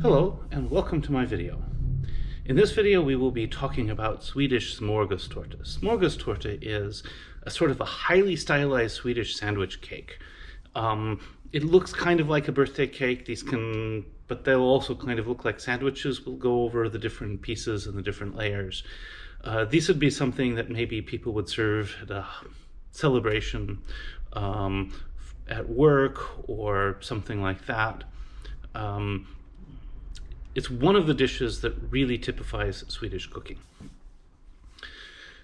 Hello and welcome to my video. In this video we will be talking about Swedish Smörgåstårta. Smörgåstårta is a sort of a highly stylized Swedish sandwich cake. It looks kind of like a birthday cake, but they'll also kind of look like sandwiches. We'll go over the different pieces and the different layers. These would be something that maybe people would serve at a celebration at work or something like that. It's one of the dishes that really typifies Swedish cooking.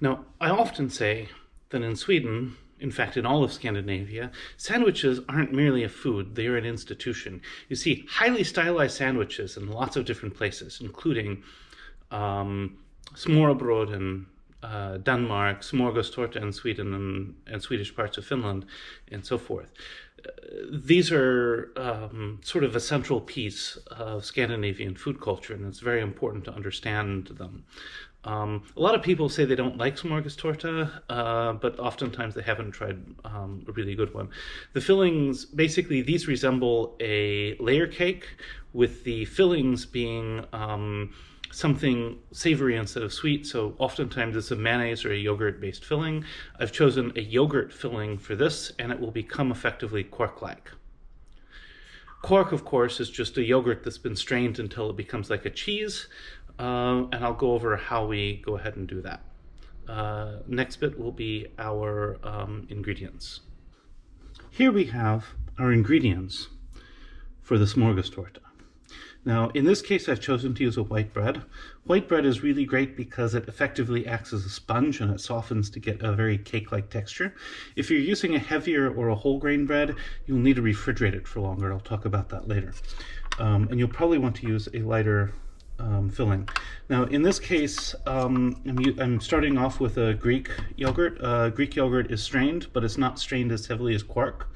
Now, I often say that in Sweden, in fact in all of Scandinavia, sandwiches aren't merely a food, they are an institution. You see highly stylized sandwiches in lots of different places, including smørrebrød in Denmark, smörgåstårta in Sweden and Swedish parts of Finland, and so forth. These are sort of a central piece of Scandinavian food culture, and it's very important to understand them. A lot of people say they don't like smörgåstårta, but oftentimes they haven't tried a really good one. The fillings, basically these resemble a layer cake, with the fillings being something savory instead of sweet, so oftentimes it's a mayonnaise or a yogurt-based filling. I've chosen a yogurt filling for this, and it will become effectively quark-like. Quark, of course, is just a yogurt that's been strained until it becomes like a cheese, and I'll go over how we go ahead and do that. Next bit will be our ingredients. Here we have our ingredients for the smörgåstårta. Now, in this case, I've chosen to use a white bread. White bread is really great because it effectively acts as a sponge and it softens to get a very cake-like texture. If you're using a heavier or a whole grain bread, you'll need to refrigerate it for longer. I'll talk about that later. And you'll probably want to use a lighter filling. Now, in this case, I'm starting off with a Greek yogurt. Greek yogurt is strained, but it's not strained as heavily as quark.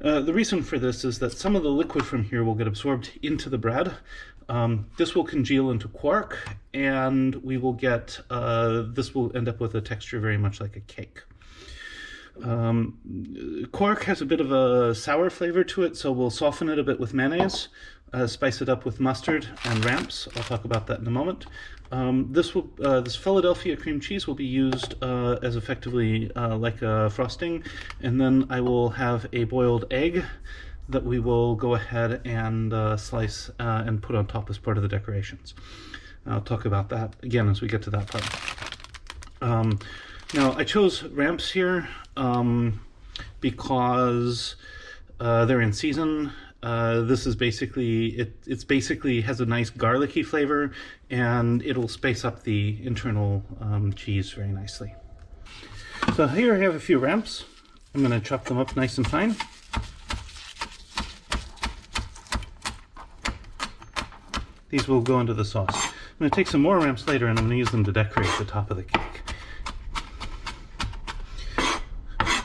The reason for this is that some of the liquid from here will get absorbed into the bread. This will congeal into quark, and we will get, this will end up with a texture very much like a cake. Quark has a bit of a sour flavor to it, so we'll soften it a bit with mayonnaise, spice it up with mustard and ramps. I'll talk about that in a moment. This Philadelphia cream cheese will be used as effectively like a frosting, and then I will have a boiled egg that we will go ahead and slice and put on top as part of the decorations. I'll talk about that again as we get to that part. Now, I chose ramps here because they're in season. This is basically, it's basically has a nice garlicky flavor, and it'll spice up the internal cheese very nicely. So here I have a few ramps. I'm going to chop them up nice and fine. These will go into the sauce. I'm going to take some more ramps later, and I'm going to use them to decorate the top of the cake.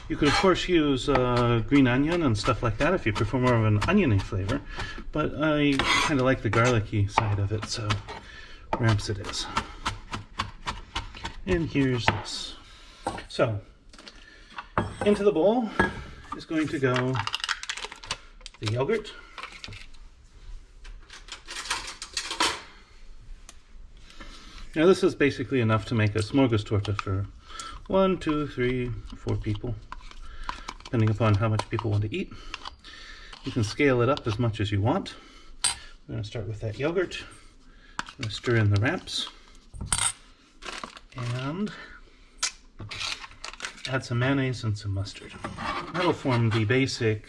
You could, of course, use green onion and stuff like that if you prefer more of an oniony flavor, but I kind of like the garlicky side of it, so ramps it is. And here's this. So, into the bowl is going to go the yogurt. Now, this is basically enough to make a smörgåstårta for 1, 2, 3, 4 people. Depending upon how much people want to eat. You can scale it up as much as you want. I'm going to start with that yogurt. I'm going to stir in the ramps. And add some mayonnaise and some mustard. That'll form the basic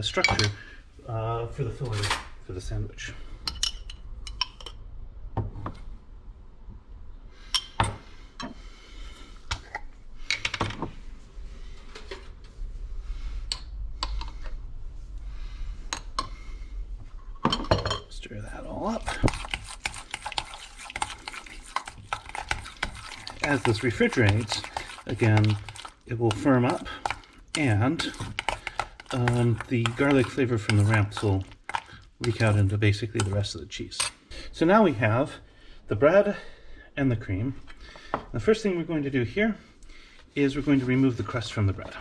structure for the filling for the sandwich. Stir that all up. As this refrigerates, again, it will firm up, and the garlic flavor from the ramps will leak out into basically the rest of the cheese. So now we have the bread and the cream. The first thing we're going to do here is we're going to remove the crust from the bread.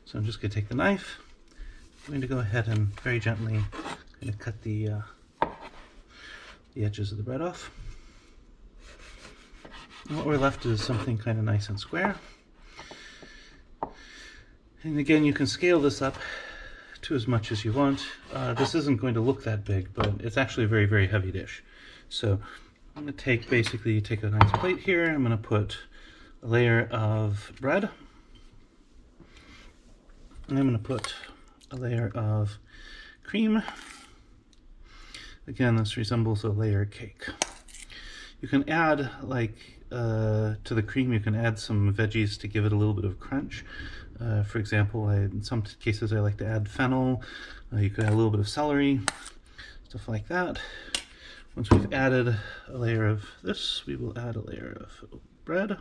So I'm just going to take the knife. I'm going to go ahead and very gently kind of cut the edges of the bread off. And what we're left is something kind of nice and square. And again, you can scale this up to as much as you want. This isn't going to look that big, but it's actually a very, very heavy dish. So I'm going to take a nice plate here. I'm going to put a layer of bread. And I'm going to put a layer of cream. Again, this resembles a layer cake. You can add, to the cream, you can add some veggies to give it a little bit of crunch. For example, in some cases I like to add fennel. You can add a little bit of celery, stuff like that. Once we've added a layer of this, we will add a layer of bread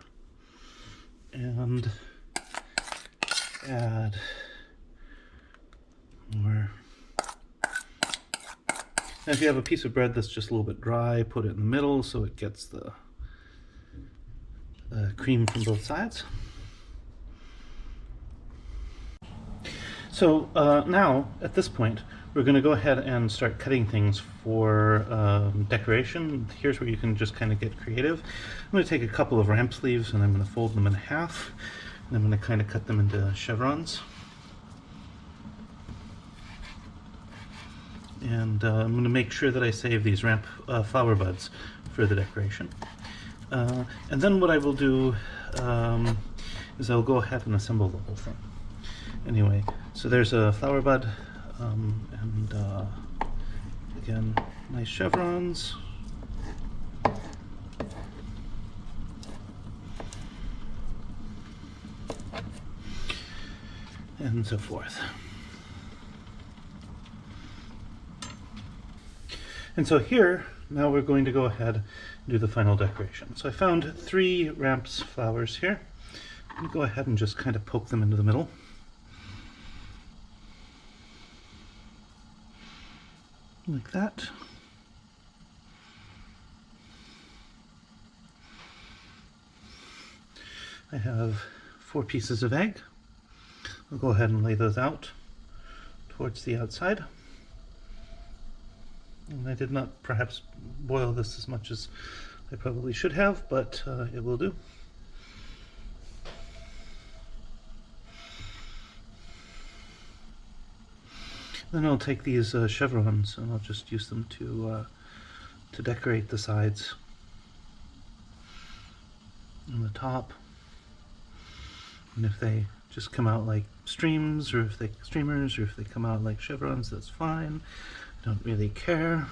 and add more. Now, if you have a piece of bread that's just a little bit dry, put it in the middle so it gets the cream from both sides. So now, at this point, we're going to go ahead and start cutting things for decoration. Here's where you can just kind of get creative. I'm going to take a couple of ramp sleeves and I'm going to fold them in half. And I'm going to kind of cut them into chevrons. And I'm going to make sure that I save these ramp flower buds for the decoration. And then what I will do is I'll go ahead and assemble the whole thing. Anyway, so there's a flower bud, and again, nice chevrons. And so forth. And so here, now we're going to go ahead and do the final decoration. So I found 3 ramps flowers here. I'm going to go ahead and just kind of poke them into the middle. Like that. I have 4 pieces of egg. I'll go ahead and lay those out towards the outside. And I did not perhaps boil this as much as I probably should have, but it will do. Then I'll take these chevrons and I'll just use them to decorate the sides and the top. And if they just come out like streamers, or if they come out like chevrons, that's fine. I don't really care.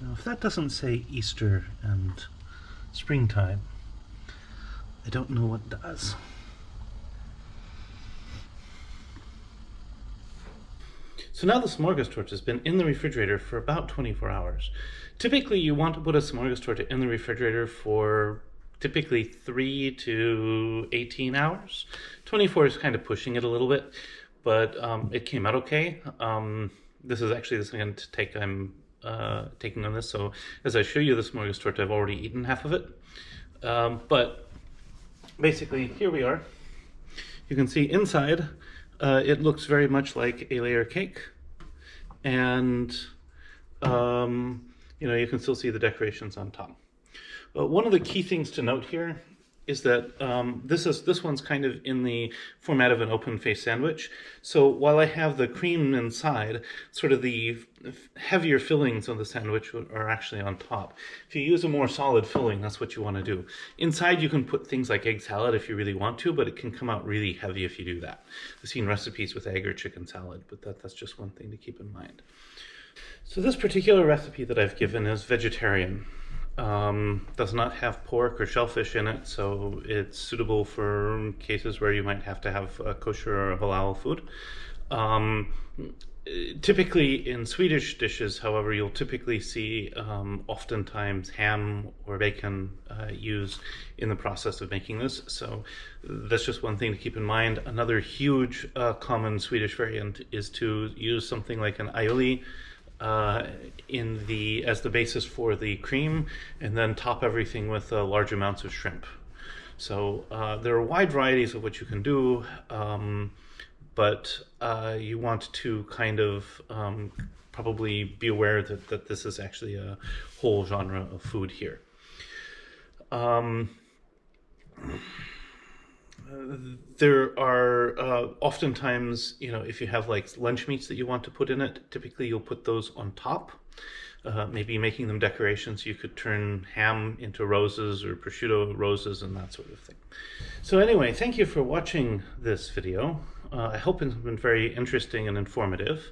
Now, if that doesn't say Easter and springtime, I don't know what does. So now the Smörgåstårta has been in the refrigerator for about 24 hours. Typically, you want to put a Smörgåstårta in the refrigerator for typically 3 to 18 hours. 24 is kind of pushing it a little bit, but it came out okay. This is actually the second take I'm taking on this, so as I show you the Smörgåstårta, I've already eaten half of it. But basically, here we are. You can see inside, it looks very much like a layer cake, and you know, you can still see the decorations on top. One of the key things to note here is that this one's kind of in the format of an open-faced sandwich. So while I have the cream inside, sort of the heavier fillings of the sandwich are actually on top. If you use a more solid filling, that's what you want to do. Inside you can put things like egg salad if you really want to, but it can come out really heavy if you do that. I've seen recipes with egg or chicken salad, but that's just one thing to keep in mind. So this particular recipe that I've given is vegetarian. Does not have pork or shellfish in it, so it's suitable for cases where you might have to have kosher or halal food. Typically in Swedish dishes, however, you'll typically see oftentimes ham or bacon used in the process of making this. So that's just one thing to keep in mind. Another huge common Swedish variant is to use something like an aioli as the basis for the cream, and then top everything with large amounts of shrimp. So there are wide varieties of what you can do. But you want to kind of probably be aware that this is actually a whole genre of food here. There are oftentimes, if you have like lunch meats that you want to put in it, typically you'll put those on top. Maybe making them decorations. You could turn ham into roses or prosciutto roses and that sort of thing. So anyway, thank you for watching this video. I hope it's been very interesting and informative.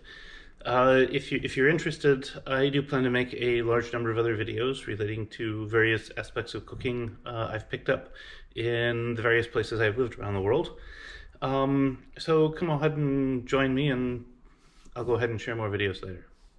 If you're interested, I do plan to make a large number of other videos relating to various aspects of cooking I've picked up in the various places I've lived around the world. So come ahead and join me, and I'll go ahead and share more videos later.